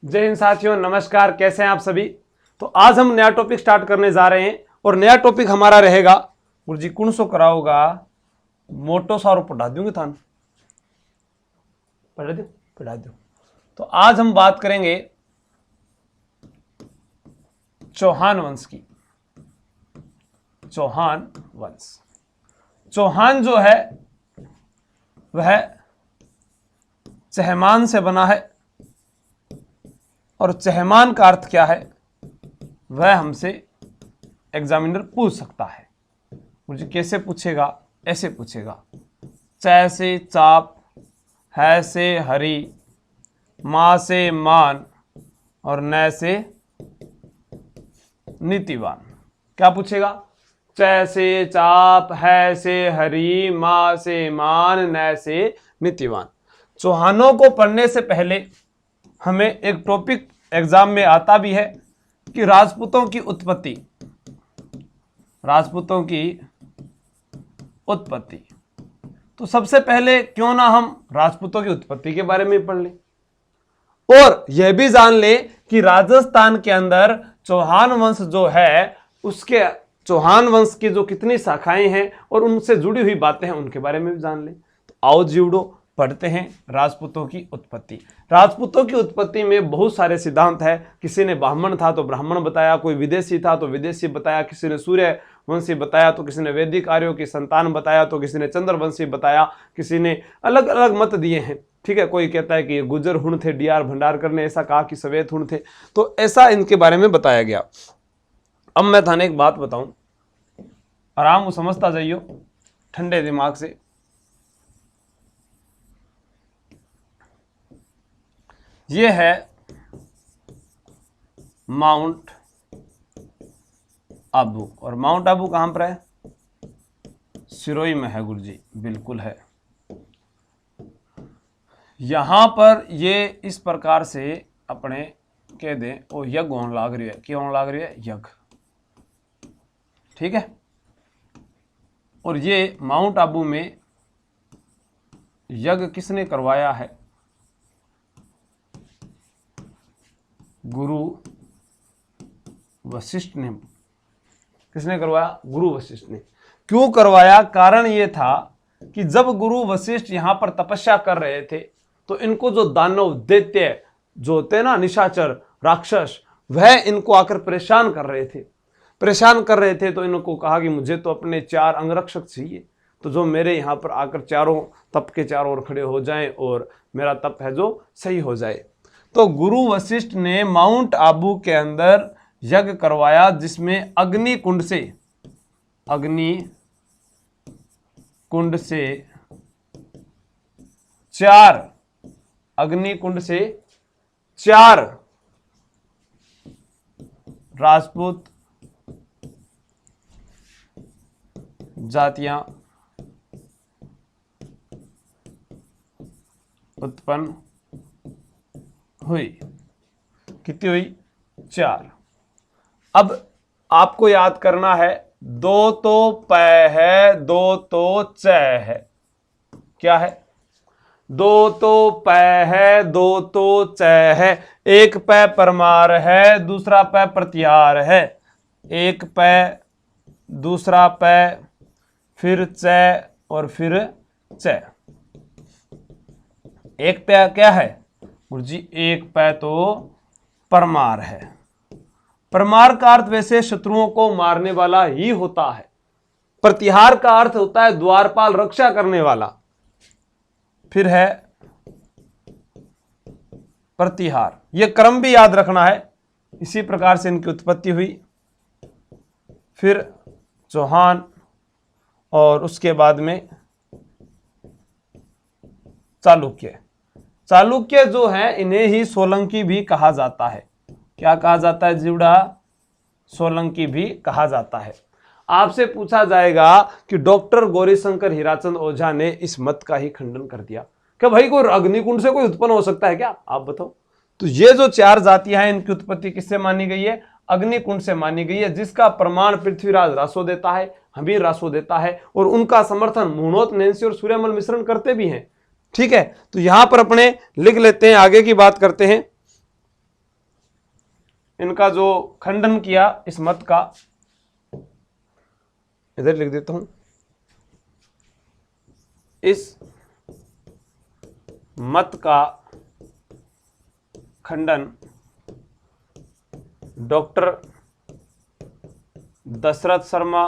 जय हिंद साथियों, नमस्कार। कैसे हैं आप सभी। तो आज हम नया टॉपिक स्टार्ट करने जा रहे हैं और नया टॉपिक हमारा रहेगा गुरुजी कौन सो कराओगा मोटो सारो पढ़ा दूंगे थान पढ़ा दो। तो आज हम बात करेंगे चौहान वंश की। चौहान वंश, चौहान जो है वह चहमान से बना है और चहमान का अर्थ क्या है वह हमसे एग्जामिनर पूछ सकता है। मुझे कैसे पूछेगा? ऐसे पूछेगा, च से चाप, है से हरी, मां से मान और न से नीतिवान। क्या पूछेगा? च से चाप, है से हरी, मां से मान, न से नीतिवान। चौहानों को पढ़ने से पहले हमें एक टॉपिक एग्जाम में आता भी है कि राजपूतों की उत्पत्ति। राजपूतों की उत्पत्ति, तो सबसे पहले क्यों ना हम राजपूतों की उत्पत्ति के बारे में पढ़ लें और यह भी जान लें कि राजस्थान के अंदर चौहान वंश जो है उसके चौहान वंश की जो कितनी शाखाएं हैं और उनसे जुड़ी हुई बातें हैं उनके बारे में भी जान लें। तो आओ जीवड़ो पढ़ते हैं राजपूतों की उत्पत्ति। राजपूतों की उत्पत्ति में बहुत सारे सिद्धांत है। किसी ने ब्राह्मण था तो ब्राह्मण बताया, कोई विदेशी था तो विदेशी बताया, किसी ने सूर्य वंशी बताया तो किसी ने वैदिक आर्यों की संतान बताया तो किसी ने चंद्रवंशी बताया, किसी ने अलग अलग मत दिए हैं। ठीक है, कोई कहता है कि ये गुजर हुण थे, डीआर भंडारकर ने ऐसा कहा कि सवेत हुण थे। तो ऐसा इनके बारे में बताया गया। अब मैं थाने एक बात बताऊं, आराम समझता जाइयो ठंडे दिमाग से। ये है माउंट आबू और माउंट आबू कहां पर है? सिरोही में है गुरुजी, बिल्कुल है। यहां पर ये इस प्रकार से अपने कह दें वो यज्ञ होने लाग रही है। क्या होने लाग रही है? यज्ञ। ठीक है, और ये माउंट आबू में यज्ञ किसने करवाया है? गुरु वशिष्ठ ने। किसने करवाया? गुरु वशिष्ठ ने। क्यों करवाया? कारण यह था कि जब गुरु वशिष्ठ यहां पर तपस्या कर रहे थे तो इनको जो दानव दैत्य जो होते ना, निशाचर राक्षस, वह इनको आकर परेशान कर रहे थे। तो इनको कहा कि मुझे तो अपने 4 अंगरक्षक चाहिए, तो जो मेरे यहाँ पर आकर चारों तप के चारों ओर खड़े हो जाएं और मेरा तप है जो सही हो जाए। तो गुरु वशिष्ठ ने माउंट आबू के अंदर यज्ञ करवाया जिसमें अग्नि कुंड से 4 राजपूत जातियां उत्पन्न हुई। कितनी हुई? 4। अब आपको याद करना है, 2 तो प है, 2 तो च है। क्या है? 2 तो प है, 2 तो च है। एक प परमार है, दूसरा प प्रत्यार है। एक प, दूसरा प, फिर च और फिर च। एक प क्या है गुरुजी? एक प तो परमार है। परमार का अर्थ वैसे शत्रुओं को मारने वाला ही होता है। प्रतिहार का अर्थ होता है द्वारपाल, रक्षा करने वाला। फिर है प्रतिहार। यह क्रम भी याद रखना है। इसी प्रकार से इनकी उत्पत्ति हुई। फिर चौहान और उसके बाद में चालुक्य। चालुक्य जो है इन्हें ही सोलंकी भी कहा जाता है। क्या कहा जाता है जीवड़ा? सोलंकी भी कहा जाता है। आपसे पूछा जाएगा कि डॉक्टर गौरीशंकर हीराचंद ओझा ने इस मत का ही खंडन कर दिया कि भाई कोई अग्निकुंड से कोई उत्पन्न हो सकता है क्या? आप बताओ। तो ये जो 4 जातियां हैं इनकी उत्पत्ति किससे मानी गई है? अग्निकुंड से मानी गई है, जिसका प्रमाण पृथ्वीराज रासो देता है, हमीर रासो देता है और उनका समर्थन मुहनोत नैंसी और सूर्यमल मिश्रण करते भी हैं। ठीक है, तो यहां पर अपने लिख लेते हैं, आगे की बात करते हैं। इनका जो खंडन किया इस मत का, इधर लिख देता हूं, इस मत का खंडन डॉक्टर दशरथ शर्मा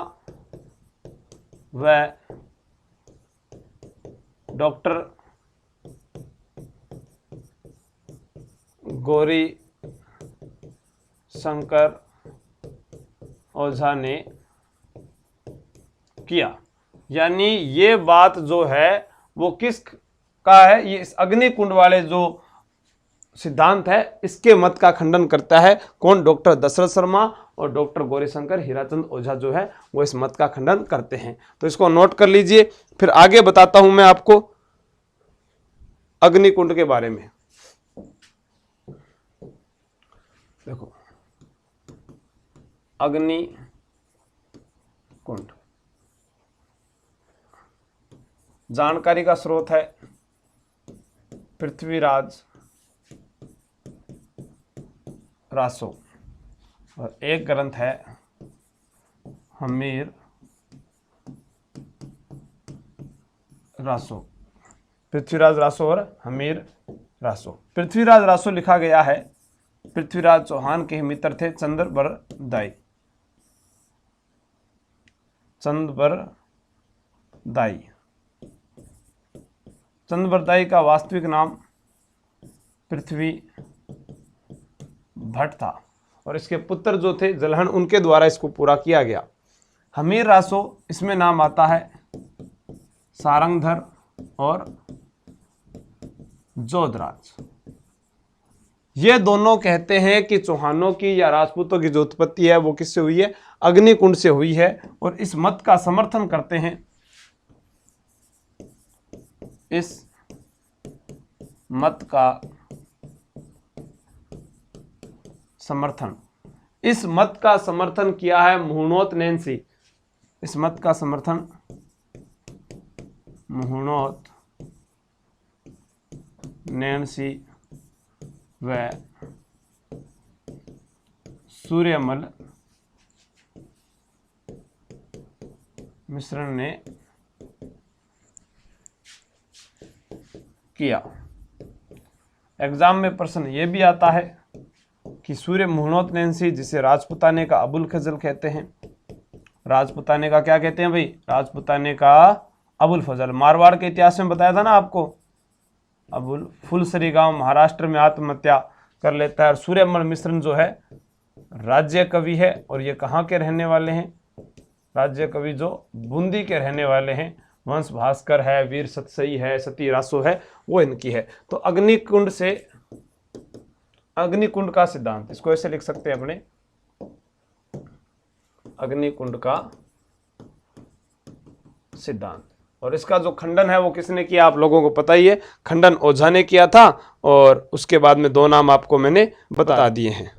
व डॉक्टर गौरी शंकर ओझा ने किया। यानी ये बात जो है वो किस का है, ये इस अग्निकुंड वाले जो सिद्धांत है इसके मत का खंडन करता है। कौन? डॉक्टर दशरथ शर्मा और डॉक्टर गौरीशंकर हीराचंद ओझा जो है वो इस मत का खंडन करते हैं। तो इसको नोट कर लीजिए, फिर आगे बताता हूं मैं आपको अग्निकुंड के बारे में। देखो, अग्निकुंड जानकारी का स्रोत है पृथ्वीराज रासो और एक ग्रंथ है हमीर रासो। पृथ्वीराज रासो और हमीर रासो। पृथ्वीराज रासो लिखा गया है, पृथ्वीराज चौहान के मित्र थे चंद्रबरदाई। चंद्रबरदाई का वास्तविक नाम पृथ्वी भट्ट था और इसके पुत्र जो थे जलहन, उनके द्वारा इसको पूरा किया गया। हमीर रासो, इसमें नाम आता है सारंगधर और जोधराज। ये दोनों कहते हैं कि चौहानों की या राजपूतों की जो उत्पत्ति है वो किससे हुई है? अग्निकुंड से हुई है और इस मत का समर्थन करते हैं। इस मत का समर्थन किया है मुहुणोत नैन्सी। इस मत का समर्थन मुहुणोत नैन्सी व सूर्यमल मिश्रण ने किया। एग्जाम में प्रश्न ये भी आता है कि सूर्य मुहुणोत नैन्सी, जिसे राजपुताने का अबुल फजल कहते हैं। राजपुताने का क्या कहते हैं भाई? राजपुताने का अबुल फजल। मारवाड़ के इतिहास में बताया था ना आपको, अबुल फुलसरी गांव महाराष्ट्र में आत्महत्या कर लेता है। और सूर्यमल मिश्रण जो है राज्य कवि है और ये कहाँ के रहने वाले हैं? राज्य कवि जो बूंदी के रहने वाले हैं। वंश भास्कर है, वीर सतसई है, सती रासो है, वो इनकी है। तो अग्निकुंड का सिद्धांत, इसको ऐसे लिख सकते हैं अपने, अग्निकुंड का सिद्धांत। और इसका जो खंडन है वो किसने किया आप लोगों को पता ही है, खंडन ओझा ने किया था। और उसके बाद में दो नाम आपको मैंने बता दिए हैं।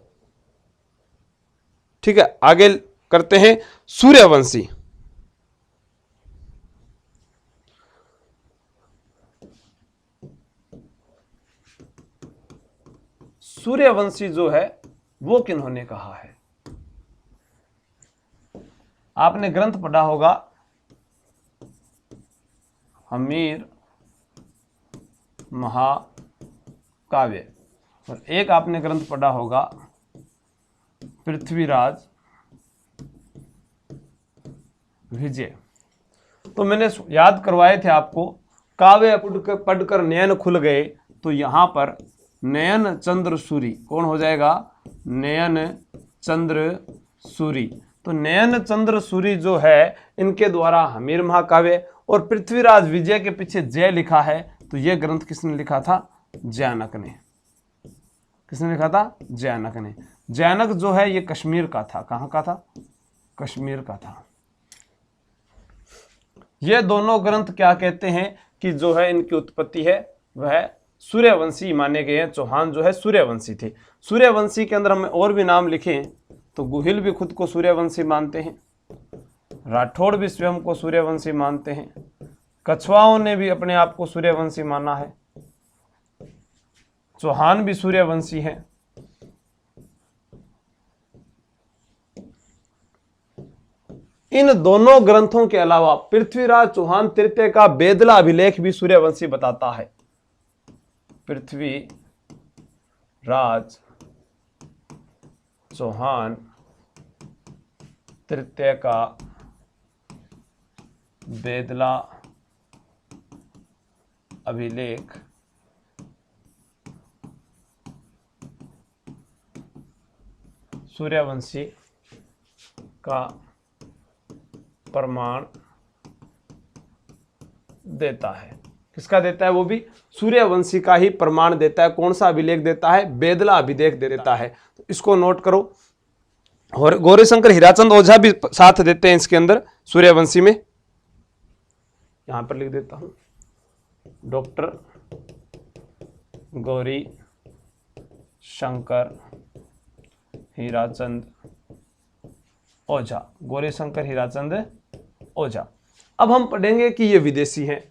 ठीक है, आगे करते हैं सूर्यवंशी। सूर्यवंशी जो है वो किन्होंने कहा है? आपने ग्रंथ पढ़ा होगा हमीर महाकाव्य, और एक आपने ग्रंथ पढ़ा होगा पृथ्वीराज विजय। तो मैंने याद करवाए थे आपको, काव्य पढ़कर नयन खुल गए, तो यहां पर नयन चंद्र सूरी कौन हो जाएगा? नयन चंद्र सूरी। तो नयन चंद्र सूरी जो है इनके द्वारा हमीर महाकाव्य, और पृथ्वीराज विजय के पीछे जय लिखा है। तो यह ग्रंथ किसने लिखा था? जैनक ने। किसने लिखा था? जैनक ने। जैनक जो है ये कश्मीर का था। कहां का था? कश्मीर का था। ये दोनों ग्रंथ क्या कहते हैं कि जो है इनकी उत्पत्ति है वह सूर्यवंशी माने गए हैं। चौहान जो है सूर्यवंशी थे। सूर्यवंशी के अंदर हमें और भी नाम लिखे हैं, तो गुहिल भी खुद को सूर्यवंशी मानते हैं, राठौड़ भी स्वयं को सूर्यवंशी मानते हैं, कछवाओं ने भी अपने आप को सूर्यवंशी माना है, चौहान भी सूर्यवंशी हैं। इन दोनों ग्रंथों के अलावा पृथ्वीराज चौहान तृतीय का बेदला अभिलेख भी सूर्यवंशी बताता है। पृथ्वीराज चौहान तृतीय का बेदला अभिलेख सूर्यवंशी का प्रमाण देता है। किसका देता है? वो भी सूर्यवंशी का ही प्रमाण देता है। कौन सा अभिलेख देता है? बेदला अभिलेख देता है। तो इसको नोट करो। और गौरीशंकर हीराचंद ओझा भी साथ देते हैं इसके अंदर सूर्यवंशी में। यहां पर लिख देता हूं, डॉक्टर गौरी शंकर हीराचंद ओझा, गौरी शंकर हीराचंद ओझा। अब हम पढ़ेंगे कि ये विदेशी हैं।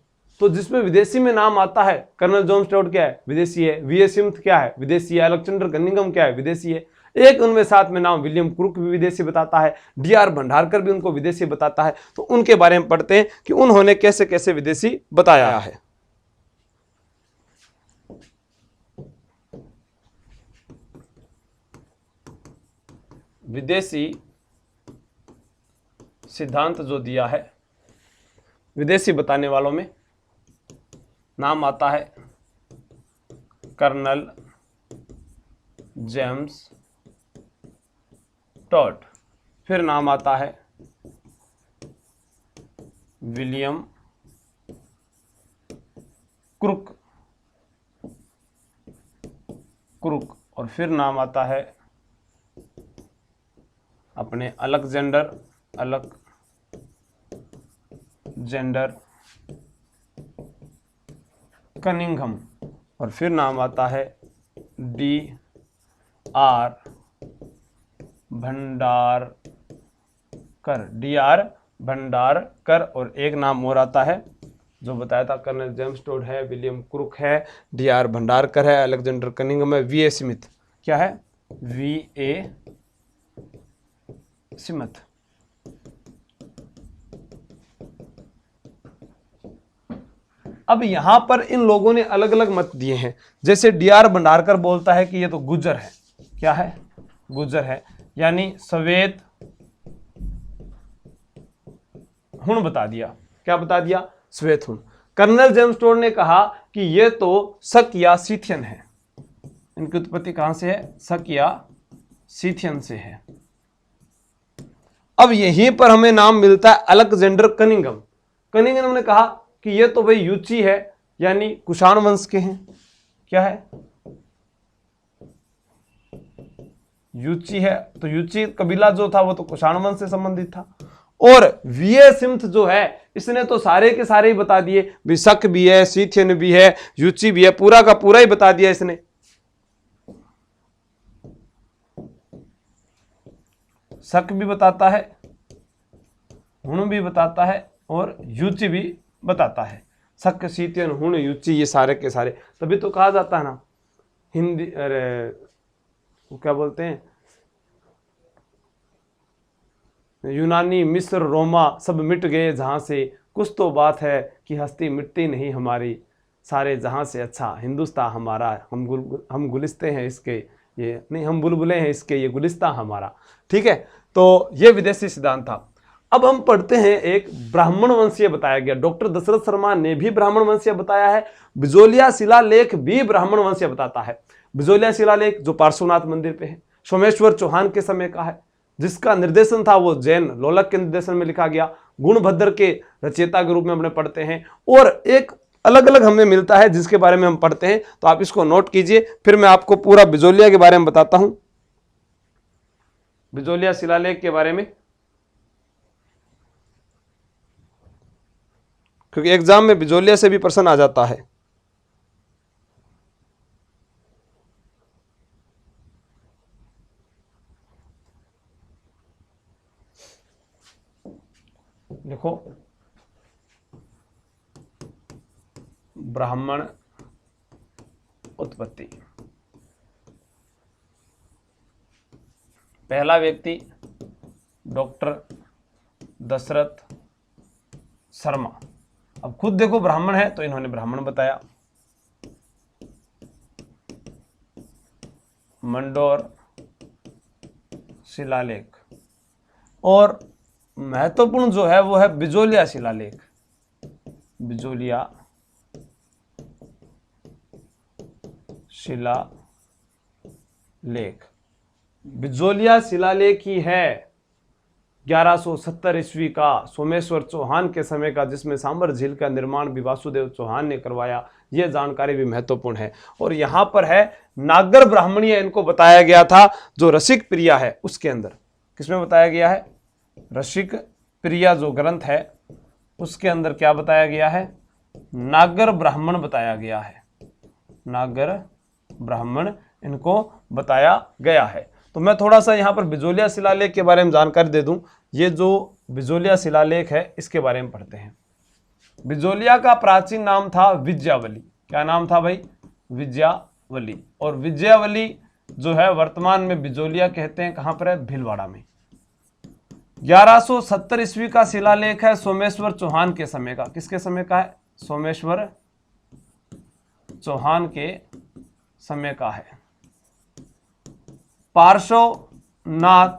तो जिसमें विदेशी में नाम आता है, कर्नल जॉन स्टुअर्ट क्या है? विदेशी है। वी ए स्मिथ क्या है? विदेशी है। अलेक्जेंडर कनिंघम क्या है? विदेशी है। एक उनमें साथ में नाम विलियम क्रुक भी विदेशी बताता है। डी आर भंडारकर भी उनको विदेशी बताता है। तो उनके बारे में पढ़ते हैं कि उन्होंने कैसे कैसे विदेशी बताया है। विदेशी सिद्धांत जो दिया है, विदेशी बताने वालों में नाम आता है कर्नल जेम्स टॉड, फिर नाम आता है विलियम क्रुक, और फिर नाम आता है अपने अलेक्जेंडर कनिंघम, और फिर नाम आता है डी आर भंडारकर, और एक नाम और आता है जो बताया था, कर्नल जेम्स टॉड है, विलियम क्रुक है, डी आर भंडारकर है, अलेक्जेंडर कनिंघम है, वी ए स्मिथ। क्या है? V A Smith. अब यहां पर इन लोगों ने अलग अलग मत दिए हैं। जैसे डी आर भंडारकर बोलता है कि ये तो गुज्जर है। क्या है? गुज्जर है, यानी श्वेत हुण बता दिया। क्या बता दिया? श्वेत हुण। कर्नल जेम्स टॉड ने कहा कि ये तो शक या सीथियन है। इनकी उत्पत्ति कहां से है? शक या सीथियन से है। अब यहीं पर हमें नाम मिलता है अलेक्जेंडर कनिंघम। कनिंघम ने कहा कि ये तो भाई यूची है, यानी कुषाण वंश के हैं। क्या है? यूची है, तो यूची कबीला जो था वो तो कुषाण वंश से संबंधित था। और वी ए स्मिथ जो है, इसने तो सारे के सारे ही बता दिए, भी शक भी है, सीथियन भी है, यूची भी है, पूरा का पूरा ही बता दिया इसने। शक भी बताता है, हुण भी बताता है, और यूची भी बताता है। शक, सीथियन, हुण, यूची, ये सारे के सारे। तभी तो कहा जाता है ना हिंदी, अरे वो क्या बोलते हैं, यूनानी, मिस्र, रोमा सब मिट गए जहां से, कुछ तो बात है कि हस्ती मिटती नहीं हमारी, सारे जहां से अच्छा हिंदुस्तान हमारा, हम गुलिस्ते हैं इसके, ये नहीं, हम बुलबुलें हैं इसके, ये गुलिस्तान हमारा। ठीक है, तो ये विदेशी सिद्धांत था। अब हम पढ़ते हैं, एक ब्राह्मण वंशीय बताया गया। डॉक्टर दशरथ शर्मा ने भी ब्राह्मण वंशीय बताया है। बिजोलिया शिलालेख भी ब्राह्मण वंशीय बताता है। बिजोलिया शिलालेख जो पार्श्वनाथ मंदिर पे है, सोमेश्वर चौहान के समय का है, जिसका निर्देशन था वो जैन लोलक के निर्देशन में लिखा गया। गुणभद्र के रचयिता के रूप में हमने पढ़ते हैं। और एक अलग अलग हमें मिलता है जिसके बारे में हम पढ़ते हैं, तो आप इसको नोट कीजिए। फिर मैं आपको पूरा बिजोलिया के बारे में बताता हूं, बिजोलिया शिलालेख के बारे में, क्योंकि एग्जाम में बिजोलिया से भी प्रश्न आ जाता है। देखो, ब्राह्मण उत्पत्ति, पहला व्यक्ति डॉक्टर दशरथ शर्मा। अब खुद देखो ब्राह्मण है तो इन्होंने ब्राह्मण बताया। मंडोर शिलालेख। और महत्वपूर्ण जो है वो है बिजोलिया शिलालेख। बिजोलिया शिलालेख। बिजोलिया शिलालेख ही है 1170 ईस्वी का सोमेश्वर चौहान के समय का, जिसमें सांबर झील का निर्माण भी वासुदेव चौहान ने करवाया। यह जानकारी भी महत्वपूर्ण है। और यहां पर है नागर ब्राह्मणीय, इनको बताया गया था जो रसिक प्रिया है उसके अंदर। किसमें बताया गया है? रसिक प्रिया जो ग्रंथ है उसके अंदर क्या बताया गया है? नागर ब्राह्मण बताया गया है। नागर ब्राह्मण इनको बताया गया है। तो मैं थोड़ा सा यहाँ पर बिजोलिया शिलालेख के बारे में जानकारी दे दूं। ये जो बिजोलिया शिलालेख है इसके बारे में पढ़ते हैं। बिजोलिया का प्राचीन नाम था विजयावली। क्या नाम था भाई? विजयावली। और विजयावली जो है वर्तमान में बिजोलिया कहते हैं। कहां पर है? भीलवाड़ा में। 1170 ईस्वी का शिलालेख है, सोमेश्वर चौहान के समय का। किसके समय का है? सोमेश्वर चौहान के समय का है। पार्श्वनाथ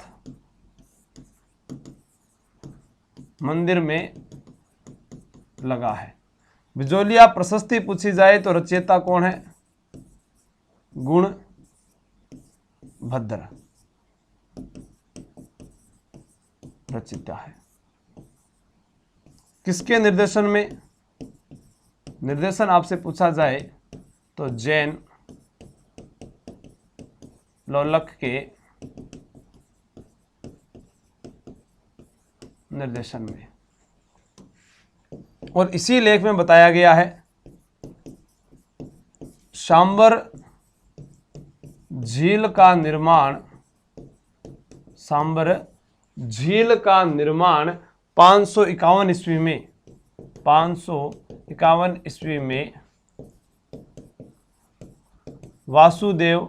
मंदिर में लगा है। बिजोलिया प्रशस्ति पूछी जाए तो रचयिता कौन है? गुणभद्र रचयिता है। किसके निर्देशन में? निर्देशन आपसे पूछा जाए तो जैन लोलक के निर्देशन में। और इसी लेख में बताया गया है सांबर झील का निर्माण, सांबर झील का निर्माण 551 ईस्वी में, 551 ईस्वी में वासुदेव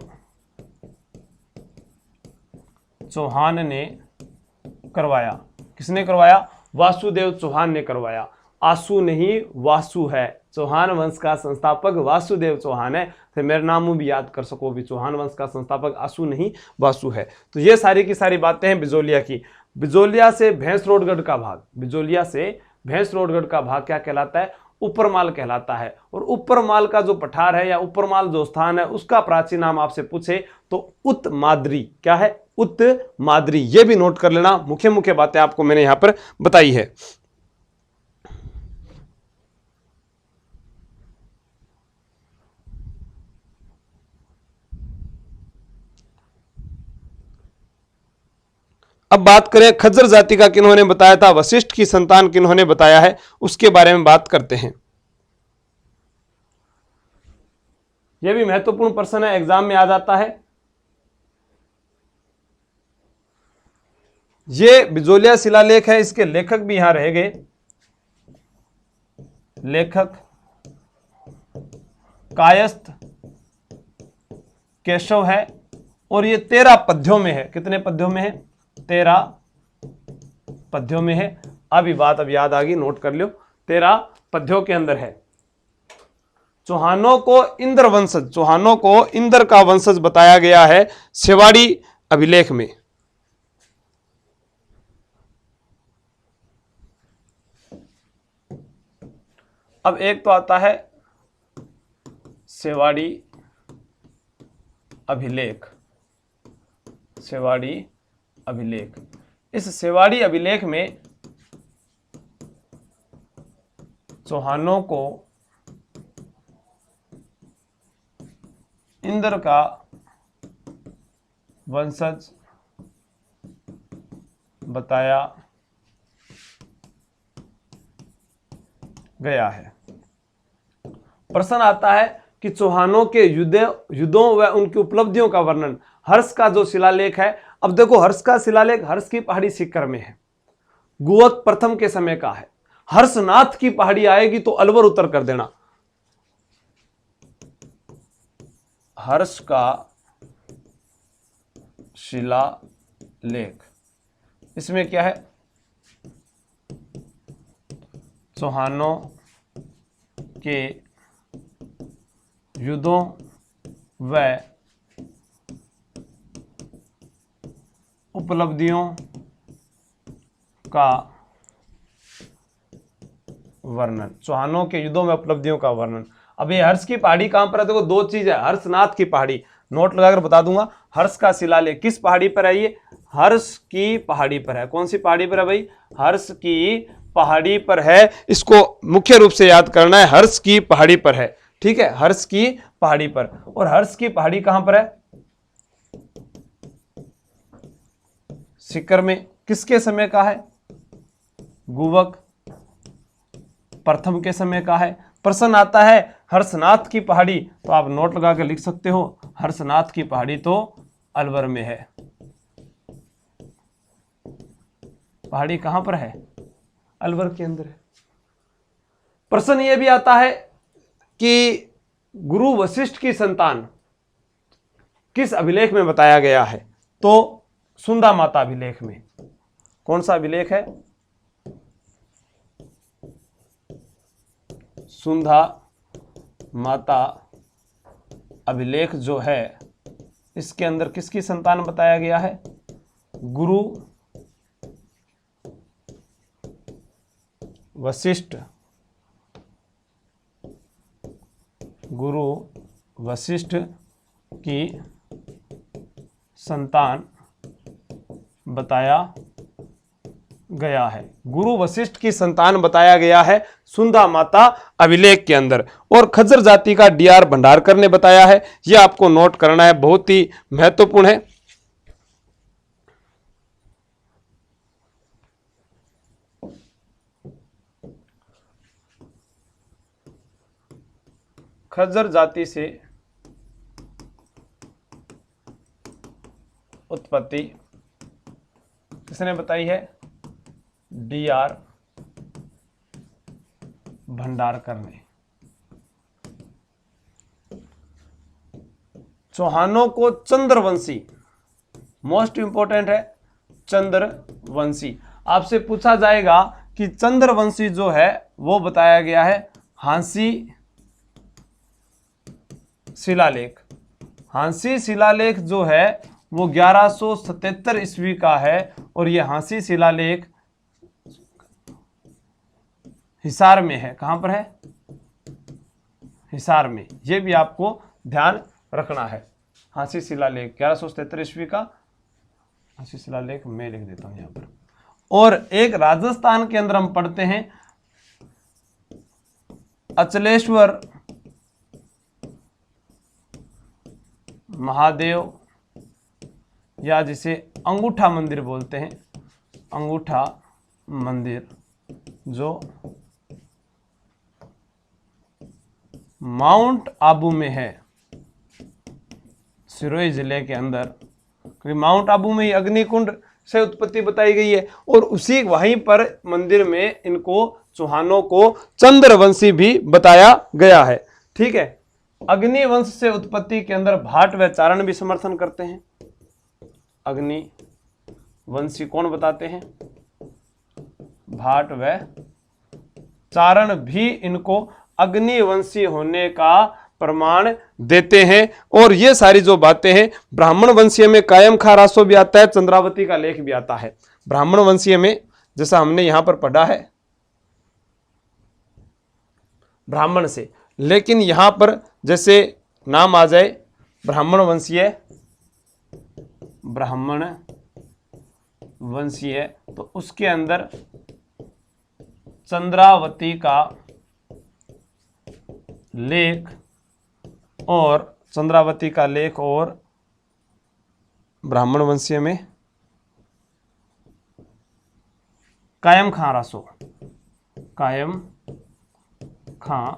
चौहान ने करवाया। किसने करवाया? वासुदेव चौहान ने करवाया। आसू नहीं वासु है। चौहान वंश का संस्थापक वासुदेव चौहान है। तो मेरे नाम भी याद कर सको भी, चौहान वंश का संस्थापक आसू नहीं वासु है। तो ये सारी की सारी बातें हैं बिजोलिया की। बिजोलिया से भैंसरोडगढ़ का भाग, बिजोलिया से भैंसरोडगढ़ का भाग क्या कहलाता है? उपरमाल कहलाता है। और उपरमाल का जो पठार है या उपरमाल जो स्थान है उसका प्राचीन नाम आपसे पूछे तो उत्माद्री। क्या है? उत्माद्री। ये भी नोट कर लेना। मुख्य मुख्य बातें आपको मैंने यहां पर बताई है। अब बात करें खज्जर जाति का किन्होंने बताया था, वशिष्ठ की संतान किन्होंने बताया है, उसके बारे में बात करते हैं। यह भी महत्वपूर्ण प्रश्न है, एग्जाम में आ जाता है। ये बिजोलिया शिलालेख है, इसके लेखक भी यहां रह गए। लेखक कायस्थ केशव है और ये 13 पद्यों में है। कितने पद्यों में है? 13 पद्यों में है। अब ये बात अब याद आ गई, नोट कर लो। 13 पद्यों के अंदर है। चौहानों को इंद्र वंशज, चौहानों को इंद्र का वंशज बताया गया है सेवाड़ी अभिलेख में। अब एक तो आता है सेवाड़ी अभिलेख, सेवाड़ी अभिलेख। इस सेवाड़ी अभिलेख में चौहानों को इंद्र का वंशज बताया गया है। प्रश्न आता है कि चौहानों के युद्धों व उनकी उपलब्धियों का वर्णन। हर्ष का जो शिलालेख है, अब देखो हर्ष का शिलालेख हर्ष की पहाड़ी सीकर में है, गुवत प्रथम के समय का है। हर्षनाथ की पहाड़ी आएगी तो अलवर उत्तर कर देना। हर्ष का शिलालेख, इसमें क्या है? चौहानों के युद्धों व उपलब्धियों का वर्णन। चौहानों के युद्धों में उपलब्धियों का वर्णन। अब ये हर्ष की पहाड़ी कहां पर है? देखो दो चीज है, हर्षनाथ की पहाड़ी, नोट लगाकर बता दूंगा। हर्ष का शिलालेख किस पहाड़ी पर है? ये हर्ष की पहाड़ी पर है। कौन सी पहाड़ी पर है भाई? हर्ष की पहाड़ी पर है। इसको मुख्य रूप से याद करना है, हर्ष की पहाड़ी पर है। ठीक है, हर्ष की पहाड़ी पर। और हर्ष की पहाड़ी कहां पर है? सीकर में। किसके समय का है? गुवक प्रथम के समय का है। प्रश्न आता है हर्षनाथ की पहाड़ी, तो आप नोट लगा के लिख सकते हो, हर्षनाथ की पहाड़ी तो अलवर में है। पहाड़ी कहां पर है? अलवर के अंदर है। प्रश्न यह भी आता है कि गुरु वशिष्ठ की संतान किस अभिलेख में बताया गया है? तो सुंदा माता अभिलेख में। कौन सा अभिलेख है? सुंधा माता अभिलेख जो है, इसके अंदर किसकी संतान बताया गया है? गुरु वशिष्ठ। गुरु वशिष्ठ की संतान बताया गया है। गुरु वशिष्ठ की संतान बताया गया है सुंधा माता अभिलेख के अंदर। और खज्जर जाति का डीआर भंडारकर ने बताया है। यह आपको नोट करना है, बहुत ही महत्वपूर्ण है। खज्जर जाति से उत्पत्ति किसने बताई है? डीआर भंडारकर ने। चौहानों को चंद्रवंशी, मोस्ट इंपॉर्टेंट है चंद्रवंशी। आपसे पूछा जाएगा कि चंद्रवंशी जो है वो बताया गया है हांसी शिलालेख। हांसी शिलालेख जो है वो 1177 ईस्वी का है। और ये हांसी शिलालेख हिसार में है। कहां पर है? हिसार में। यह भी आपको ध्यान रखना है। हांसी शिलालेख 1177 ईस्वी का हांसी शिलालेख मैं लिख देता हूं यहां पर। और एक राजस्थान के अंदर हम पढ़ते हैं अचलेश्वर महादेव, या जिसे अंगूठा मंदिर बोलते हैं, अंगूठा मंदिर, जो माउंट आबू में है, सिरोही जिले के अंदर। क्योंकि माउंट आबू में ही अग्निकुंड से उत्पत्ति बताई गई है। और उसी वहीं पर मंदिर में इनको चौहानों को चंद्रवंशी भी बताया गया है। ठीक है, अग्निवंश से उत्पत्ति के अंदर भाट व चारण भी समर्थन करते हैं। अग्निवंशी कौन बताते हैं? भाट व चारण भी इनको अग्निवंशी होने का प्रमाण देते हैं। और ये सारी जो बातें हैं, ब्राह्मण वंशीय में कायम खा रासो भी आता है, चंद्रावती का लेख भी आता है। ब्राह्मण वंशीय में जैसा हमने यहां पर पढ़ा है ब्राह्मण से, लेकिन यहां पर जैसे नाम आ जाए ब्राह्मण वंशीय, ब्राह्मण वंशीय, तो उसके अंदर चंद्रावती का लेख और चंद्रावती का लेख और ब्राह्मण वंशीय में कायम खां रासो, कायम खां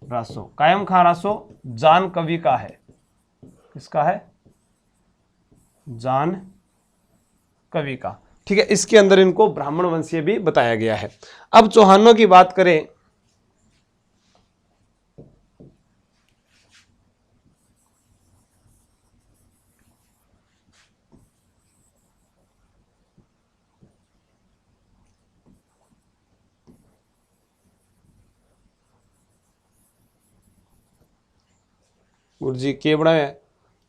रासो। कायम खां रासो जान कवि का है। किसका है? जान कवि का। ठीक है, इसके अंदर इनको ब्राह्मण वंशीय भी बताया गया है। अब चौहानों की बात करें, गुरु जी के बनाए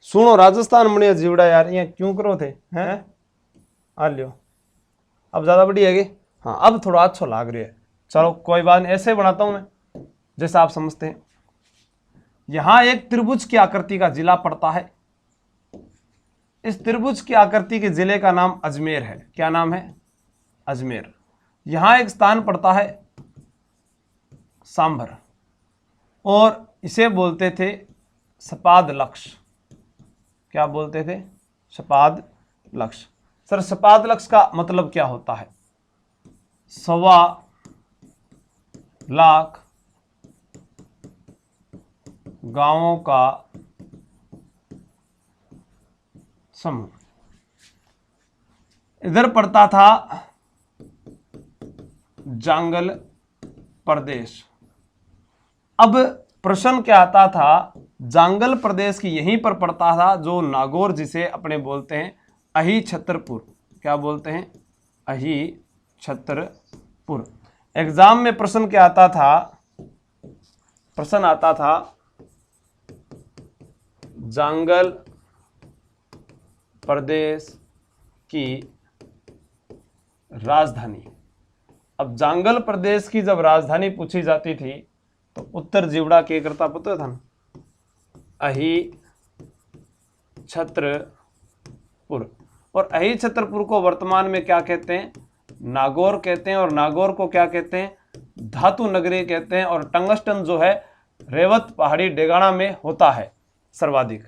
सुनो राजस्थान में जीवड़ा यार ये क्यों करो थे हैं आ लियो अब ज्यादा बड़ी है हाँ अब थोड़ा अच्छा लाग रही है चलो कोई बात नहीं ऐसे बनाता हूं मैं जैसा आप समझते हैं। यहां एक त्रिभुज की आकृति का जिला पड़ता है। इस त्रिभुज की आकृति के जिले का नाम अजमेर है। क्या नाम है? अजमेर। यहां एक स्थान पड़ता है सांभर और इसे बोलते थे सपाद लक्ष्य। क्या बोलते थे? सपाद लक्ष्य। सर सपाद लक्ष्य का मतलब क्या होता है? 1.25 लाख गांवों का समूह। इधर पड़ता था जांगल प्रदेश। अब प्रश्न क्या आता था, जांगल प्रदेश की यहीं पर पड़ता था जो नागौर जिसे अपने बोलते हैं अही छतरपुर। क्या बोलते हैं? अही छतरपुर। एग्जाम में प्रश्न क्या आता था? प्रश्न आता था जांगल प्रदेश की राजधानी। अब जांगल प्रदेश की जब राजधानी पूछी जाती थी तो उत्तर जीवड़ा के करता पता था ना, अही छत्रपुर। और अही छत्रपुर को वर्तमान में क्या कहते हैं? नागौर कहते हैं। और नागौर को क्या कहते हैं? धातु नगरी कहते हैं। और टंगस्टन जो है रेवत पहाड़ी डेगाना में होता है सर्वाधिक।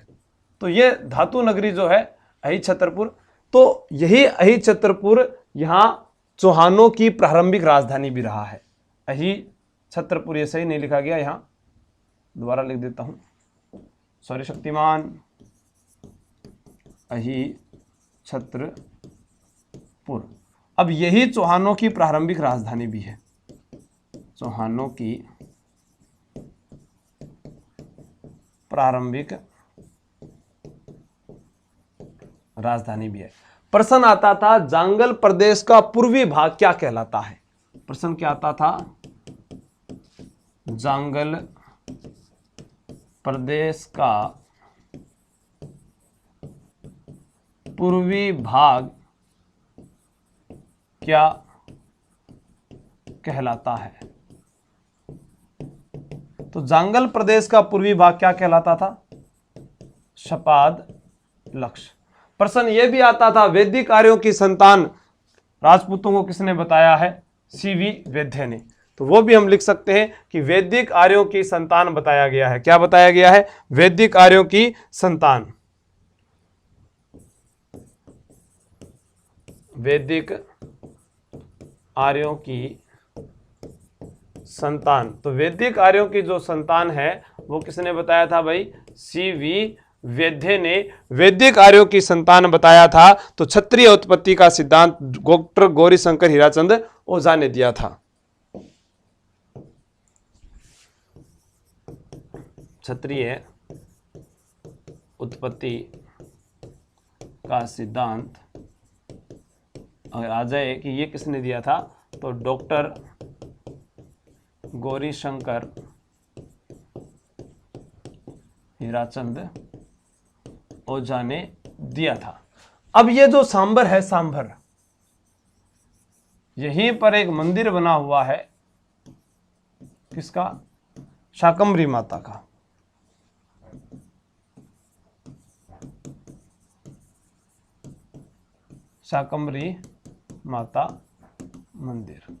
तो ये धातु नगरी जो है अही छत्रपुर, तो यही अही छत्रपुर यहां चौहानों की प्रारंभिक राजधानी भी रहा है। अही छत्रपुर, ये सही नहीं लिखा गया, यहां दोबारा लिख देता हूं, सॉरी शक्तिमान। अही छत्रपुर। अब यही चौहानों की प्रारंभिक राजधानी भी है। चौहानों की प्रारंभिक राजधानी भी है। प्रश्न आता था जांगल प्रदेश का पूर्वी भाग क्या कहलाता है? प्रश्न क्या आता था? जांगल प्रदेश का पूर्वी भाग क्या कहलाता है? तो जांगल प्रदेश का पूर्वी भाग क्या कहलाता था? सपाद लक्ष्य। प्रश्न यह भी आता था वैदिक आर्यों की संतान राजपूतों को किसने बताया है? सीवी वैद्य ने। तो वो भी हम लिख सकते हैं कि वैदिक आर्यों की संतान बताया गया है। क्या बताया गया है? वैदिक आर्यों की संतान। वैदिक आर्यों की संतान। तो वैदिक आर्यों की जो संतान है वो किसने बताया था भाई? सीवी वैद्य ने वैदिक आर्यों की संतान बताया था। तो क्षत्रिय उत्पत्ति का सिद्धांत डॉक्टर गौरीशंकर हीराचंद ओझा ने दिया था। क्षत्रिय उत्पत्ति का सिद्धांत अगर आ जाए कि ये किसने दिया था, तो डॉक्टर गौरीशंकर हीराचंद ओझा ने दिया था। अब ये जो सांभर है, सांभर, यहीं पर एक मंदिर बना हुआ है। किसका? शाकंभरी माता का। शाकंभरी माता मंदिर।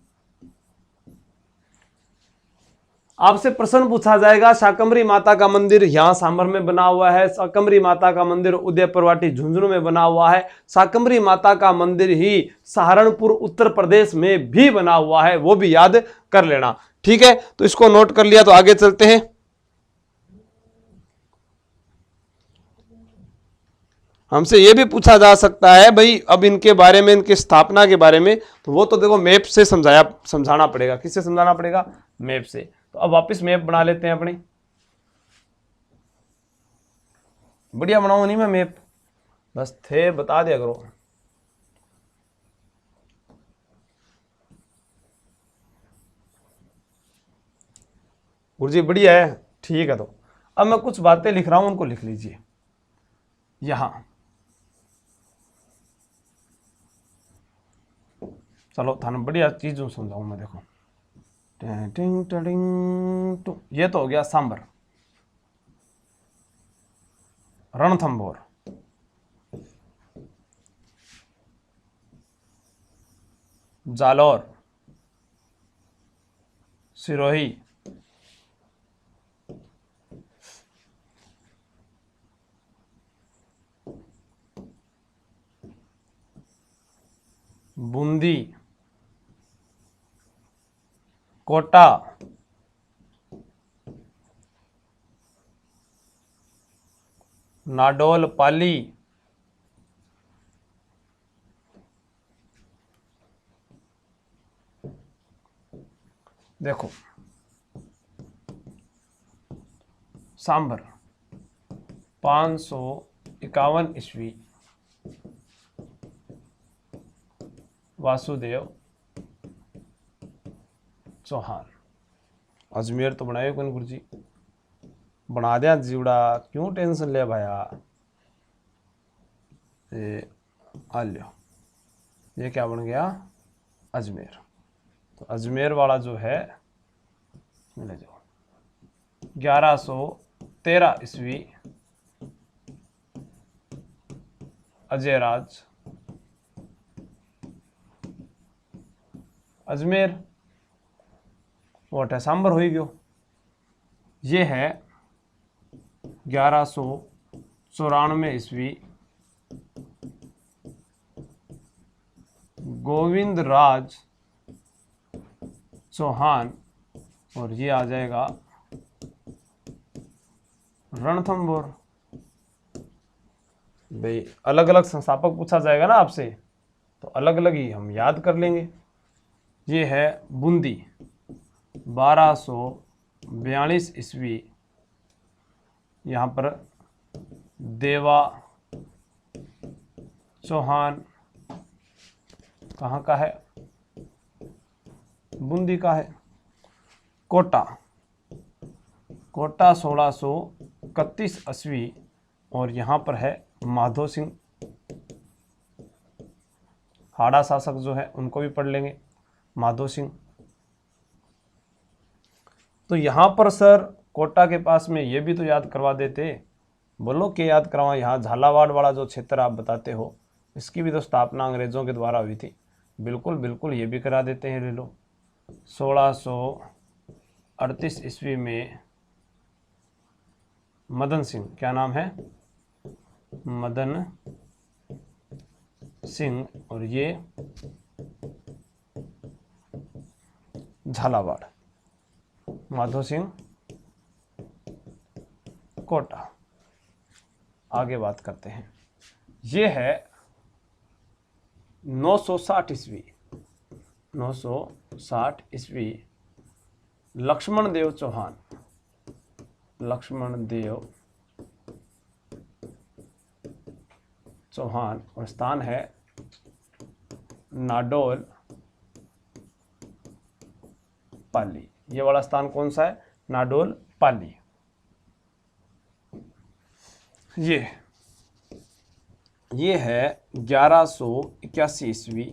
आपसे प्रश्न पूछा जाएगा शाकंभरी माता का मंदिर यहां सांभर में बना हुआ है, शाकंभरी माता का मंदिर उदयपुरवाटी झुंझुनू में बना हुआ है, शाकंभरी माता का मंदिर ही सहारनपुर उत्तर प्रदेश में भी बना हुआ है, वो भी याद कर लेना। ठीक है, तो इसको नोट कर लिया, तो आगे चलते हैं। हमसे यह भी पूछा जा सकता है भाई अब इनके बारे में, इनकी स्थापना के बारे में, तो वो तो देखो मैप से समझाना पड़ेगा। किससे समझाना पड़ेगा? मैप से। तो अब वापस मैप बना लेते हैं अपनी। बढ़िया बनाऊंगा नहीं मैं मैप, बस थे बता दिया करो। गुरुजी बढ़िया है, ठीक है। तो अब मैं कुछ बातें लिख रहा हूं, उनको लिख लीजिए यहां। चलो थाने बढ़िया चीजों समझाऊं मैं, देखो टिंग टिंग टू, ये तो हो गया सांबर, रणथंभौर, जालौर, सिरोही, बूंदी, कोटा, नाडोल, पाली, देखो सांबर 551 ईस्वी, वासुदेव चौहान। अजमेर तो बनाए कौन गुरु जी, बना दिया जीवड़ा, क्यों टेंशन ले भाया। ये आ लो, ये क्या बन गया, अजमेर। तो अजमेर वाला जो है ले जाओ, 1113 ईस्वी, अजयराज अजमेर, वोट है सांबर हो गयो। ये है 1194 ईस्वी, गोविंद राज चौहान, और ये आ जाएगा रणथंभौर। भाई अलग अलग संस्थापक पूछा जाएगा ना आपसे, तो अलग अलग ही हम याद कर लेंगे। ये है बूंदी 1242 ईस्वी, यहाँ पर देवा चौहान कहाँ का है, बूंदी का है। कोटा 1631 ईस्वी, और यहाँ पर है माधो सिंह, हाड़ा शासक जो है उनको भी पढ़ लेंगे, माधो सिंह। तो यहाँ पर सर कोटा के पास में ये भी तो याद करवा देते, बोलो कि याद करवा। यहाँ झालावाड़ वाला जो क्षेत्र आप बताते हो, इसकी भी तो स्थापना अंग्रेजों के द्वारा हुई थी। बिल्कुल बिल्कुल, ये भी करा देते हैं, ले लो। 1638 ईस्वी में मदन सिंह, क्या नाम है, मदन सिंह, और ये झालावाड़, माधो सिंह कोटा। आगे बात करते हैं। ये है 960 ईस्वी, 960 ईस्वी, लक्ष्मण देव चौहान, लक्ष्मण देव चौहान, और स्थान है नाडोल, पाली। ये वाला स्थान कौन सा है, नाडोल, पाली। ये है 1181 ईस्वी,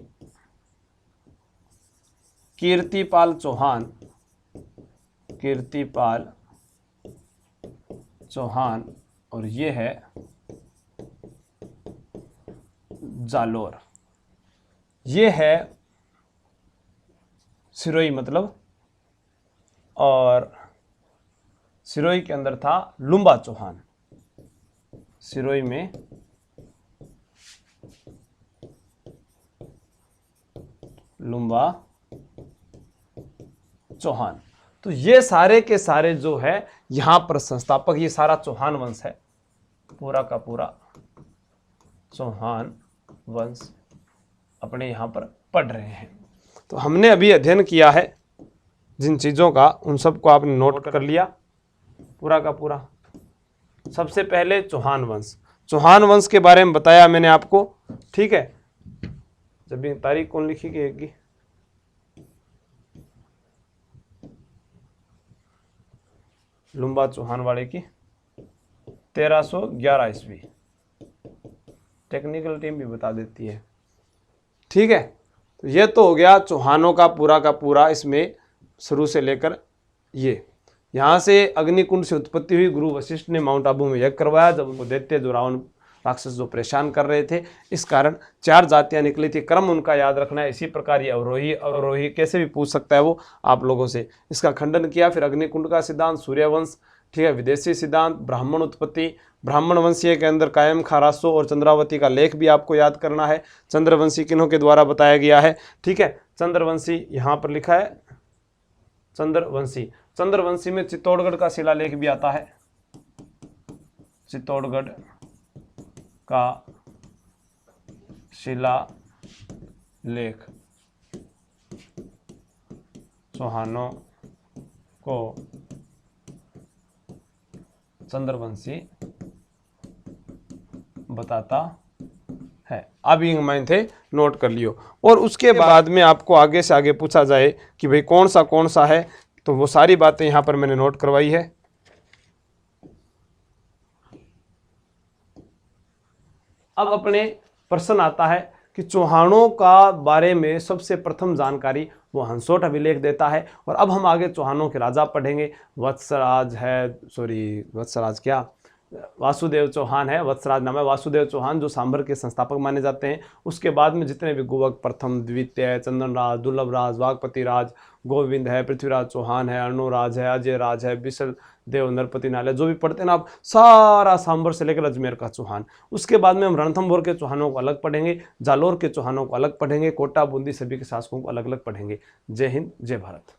कीर्तिपाल चौहान, कीर्तिपाल चौहान, और ये है जालोर। ये है सिरोही मतलब, और सिरोही के अंदर था लुम्बा चौहान, सिरोही में लुम्बा चौहान। तो ये सारे के सारे जो है यहां पर संस्थापक, ये सारा चौहान वंश है, पूरा का पूरा चौहान वंश अपने यहां पर पढ़ रहे हैं। तो हमने अभी अध्ययन किया है जिन चीजों का, उन सबको आपने नोट कर लिया पूरा का पूरा। सबसे पहले चौहान वंश, चौहान वंश के बारे में बताया मैंने आपको, ठीक है। जब भी तारीख कौन लिखी गई, लुम्बा चौहान वाले की 1311 ईस्वी। टेक्निकल टीम भी बता देती है। ठीक है, तो ये तो हो गया चौहानों का पूरा इसमें शुरू से लेकर ये। यहाँ से अग्निकुंड से उत्पत्ति हुई। गुरु वशिष्ठ ने माउंट आबू में यज्ञ करवाया जब उनको दैत्य जो रावण राक्षस जो परेशान कर रहे थे, इस कारण 4 जातियां निकली थी। क्रम उनका याद रखना है। इसी प्रकार ये अवरोही कैसे भी पूछ सकता है वो आप लोगों से। इसका खंडन किया। फिर अग्निकुंड का सिद्धांत, सूर्यवंश, ठीक है, विदेशी सिद्धांत, ब्राह्मण उत्पत्ति, ब्राह्मण वंशीय के अंदर कायम खारासो और चंद्रावती का लेख भी आपको याद करना है। चंद्रवंशी किन्हों के द्वारा बताया गया है। ठीक है, चंद्रवंशी यहाँ पर लिखा है चंद्रवंशी में चित्तौड़गढ़ का शिलालेख भी आता है। चित्तौड़गढ़ का शिलालेख चौहानों को चंद्रवंशी बताता है। अब ये माइन थे, नोट कर लियो। और उसके बाद में आपको आगे से आगे पूछा जाए कि भाई कौन सा है, तो वो सारी बातें यहां पर मैंने नोट करवाई है। अब अपने प्रश्न आता है कि चौहानों का बारे में सबसे प्रथम जानकारी वो हंसोट अभिलेख देता है। और अब हम आगे चौहानों के राजा पढ़ेंगे। वासुदेव चौहान है, वत्सराज नाम है। वासुदेव चौहान जो सांभर के संस्थापक माने जाते हैं। उसके बाद में जितने भी गुवक, प्रथम, द्वितीय, चंदनराज, दुर्लभराज, वागपति राज, गोविंद है, पृथ्वीराज चौहान है, अर्णोराज है, अजय राज है, बिसल देव, नरपति नाले, जो भी पढ़ते हैं ना आप, सारा सांभर से लेकर अजमेर का चौहान। उसके बाद में हम रणथंभौर के चौहानों को अलग पढ़ेंगे, जालोर के चौहानों को अलग पढ़ेंगे, कोटा, बूंदी, सभी के शासकों को अलग अलग पढ़ेंगे। जय हिंद, जय भारत।